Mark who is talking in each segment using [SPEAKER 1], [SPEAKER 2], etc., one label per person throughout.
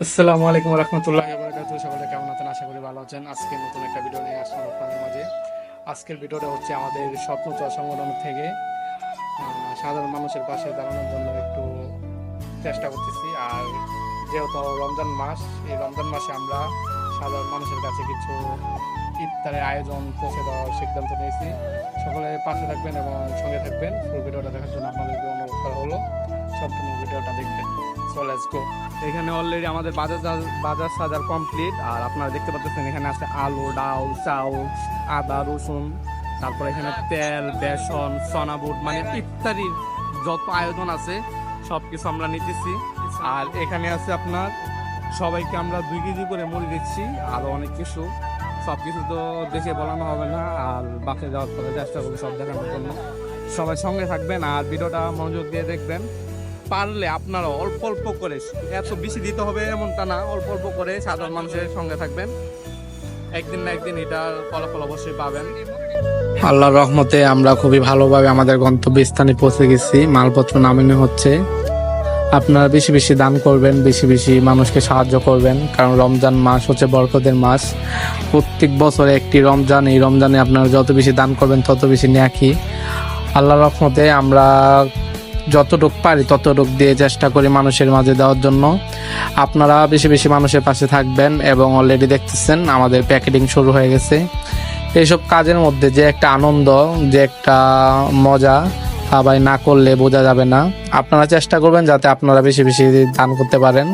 [SPEAKER 1] আসসালামু আলাইকুম রহমতুল্লাহি ওয়া বারাকাতুহু। সকলে কেমন আছেন? আশা করি ভালো আছেন। আজকে নতুন একটা ভিডিও নিয়ে আসলাম আপনাদের মাঝে। আজকের ভিডিওটা হচ্ছে আমাদের স্বপ্নচর সংগঠন থেকে সাধারণ মানুষের পাশে দাঁড়ানোর জন্য একটু চেষ্টা করতেছি। আর যেহেতু রমজান মাস, এই রমজান মাসে আমরা সাধারণ মানুষের কাছে কিছু ইফতারের আয়োজন পৌঁছে দেওয়ার সিদ্ধান্ত নিয়েছি। সকলে পাশে থাকবেন এবং সঙ্গে থাকবেন। ফুল ভিডিওটা দেখার জন্য আপনাদেরকে অনুরোধ করা হলো, সম্পূর্ণ ভিডিওটা দেখবেন। So let's go. এখানে অলরেডি আমাদের বাজার সাজার কমপ্লিট। আর আপনারা দেখতে পাচ্ছেন এখানে আছে আলু, ডাল, চাউল, আদা, রসুন, তারপর এখানে তেল, বেসন, সোনা বুট, মানে ইফতারির যত আয়োজন আছে সব কিছু আমরা নিতেছি। আর এখানে আছে আপনার সবাইকে আমরা 2 কেজি করে মুড়ি দিচ্ছি, আরও অনেক কিছু। সব কিছু তো দেখে বলানো হবে না, আর বাসে যাওয়ার পরে চেষ্টা করবো সব দেখানোর জন্য। সবাই সঙ্গে থাকবেন আর ভিডিওটা মনোযোগ দিয়ে দেখবেন। পারলে আপনারা অল্প অল্প করে, এত বেশি দিতে হবে এমনটা না, অল্প অল্প করে সাধারণ মানুষের সঙ্গে থাকবেন। একদিন না একদিন এটার ফলাফল অবশ্যই পাবেন। আল্লাহর রহমতে আমরা খুবই ভালোভাবে আমাদের গন্তব্যস্থানে পৌঁছে গেছি। মালপত্র নামানো হচ্ছে। আপনারা বেশি বেশি দান করবেন, বেশি বেশি মানুষকে সাহায্য করবেন, কারণ রমজান মাস হচ্ছে বরকতের মাস। প্রত্যেক বছরে একটি রমজান, এই রমজানে আপনারা যত বেশি দান করবেন তত বেশি নেকি। আল্লাহর রহমতে আমরা যতটুক পারি ততটুক দিয়ে চেষ্টা করি মানুষের মাঝে দেওয়ার জন্য। আপনারা বেশি বেশি মানুষের পাশে থাকবেন। এবং অলরেডি দেখতেছেন আমাদের প্যাকেটিং শুরু হয়ে গেছে। এইসব কাজের মধ্যে যে একটা আনন্দ, যে একটা মজা, সবাই না করলে বোঝা যাবে না। আপনারা চেষ্টা করবেন যাতে আপনারা বেশি বেশি দান করতে পারেন।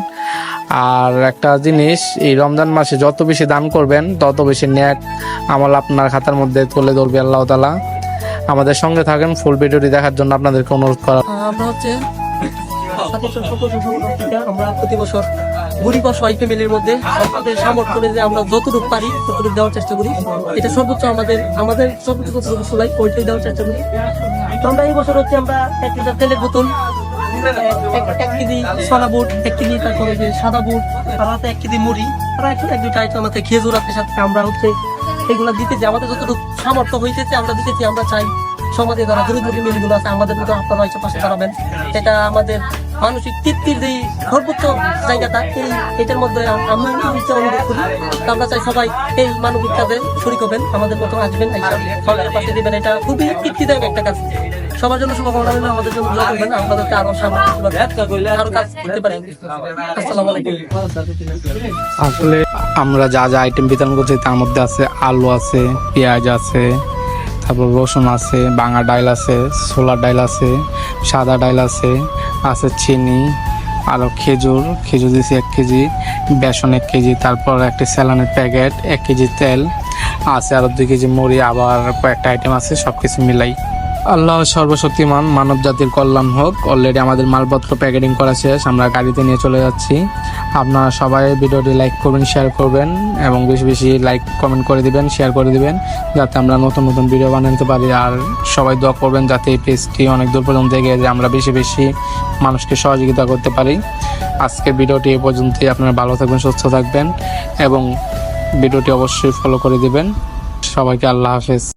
[SPEAKER 1] আর একটা জিনিস, এই রমজান মাসে যত বেশি দান করবেন তত বেশি নেক আমল আপনার খাতার মধ্যে তুলে ধরবে আল্লাহ তাআলা। আমাদের সঙ্গে থাকেন, ফুল ভিডিওটি দেখার জন্য আপনাদেরকে অনুরোধ করা।
[SPEAKER 2] আমরা হচ্ছে আমরা প্রতি বছর গরিব অসহায় ফ্যামিলির মধ্যে আমাদের সামর্থ্য করে যে আমরা যতটুকু পারি ততটুকু দেওয়ার চেষ্টা করি। এটা সর্বোচ্চ আমাদের সর্বোচ্চ যতটুকু চলাই ওইটাই দেওয়ার চেষ্টা করি। তো আমরা এই বছর হচ্ছে আমরা 1 লিটার তেলের বোতল, 1 কেজি সোনা বুট, 1 কেজি তারপরে যে সাদা বুট, আর 1 কেজি মুড়ি, আর 1-2টা আইটেম আমাদের খেজুর আছে সাথে। আমরা হচ্ছে এগুলা দিতেছি, আমাদের যতটুকু সামর্থ্য হইতেছে আমরা দিতেছি। আমরা চাই সমাজে যারা দরিদ্র ফ্যামিলিগুলো আছে আমাদের মতো আপনারা এসে পাশে দাঁড়াবেন। এটা আমাদের মানসিক তৃপ্তির যে সর্বোচ্চ জায়গাটা, এটার মধ্যে আমি অনুরোধ করি। আমরা চাই সবাই এই মানবিক কাজে শরীক হবেন, আমাদের মতো আসবেন, সবার পাশে দিবেন। এটা খুবই তৃপ্তিদায়ক একটা কাজ। সবার জন্য শুভকামনা রইল, আমাদের জন্য দোয়া করবেন, আপনাদেরকে আরো সামনে আরো কাজ করতে পারি। আসসালামু আলাইকুম।
[SPEAKER 1] আসলে আমরা যা যা আইটেম বিতরণ করছি তার মধ্যে আছে আলু আছে, পেঁয়াজ আছে, তারপর রসুন আছে, বাঙা ডাইল আছে, ছোলার ডাইল আছে, সাদা ডাইল আছে, আছে চিনি, আরও খেজুর দিয়েছি 1 কেজি, বেসন 1 কেজি, তারপর একটা স্যালানের প্যাকেট, 1 কেজি তেল আছে, আরও 2 কেজি মুড়ি, আবার কয়েকটা আইটেম আছে। সব কিছু মিলাই আল্লাহ সর্বশক্তিমান, মানব জাতির কল্যাণ হোক। অলরেডি আমাদের মালপত্র প্যাকেটিং করা শেষ, আমরা গাড়িতে নিয়ে চলে যাচ্ছি। আপনারা সবাই ভিডিওটি লাইক করবেন, শেয়ার করবেন এবং বেশি বেশি লাইক কমেন্ট করে দিবেন, শেয়ার করে দিবেন, যাতে আমরা নতুন নতুন ভিডিও বানাতে পারি। আর সবাই দোয়া করবেন যাতে এই পেজটি অনেক দূর পর্যন্ত এগিয়ে যায়, আমরা বেশি বেশি মানুষকে সহযোগিতা করতে পারি। আজকের ভিডিওটি এ পর্যন্তই। আপনারা ভালো থাকবেন, সুস্থ থাকবেন এবং ভিডিওটি অবশ্যই ফলো করে দিবেন। সবাইকে আল্লাহ হাফেজ।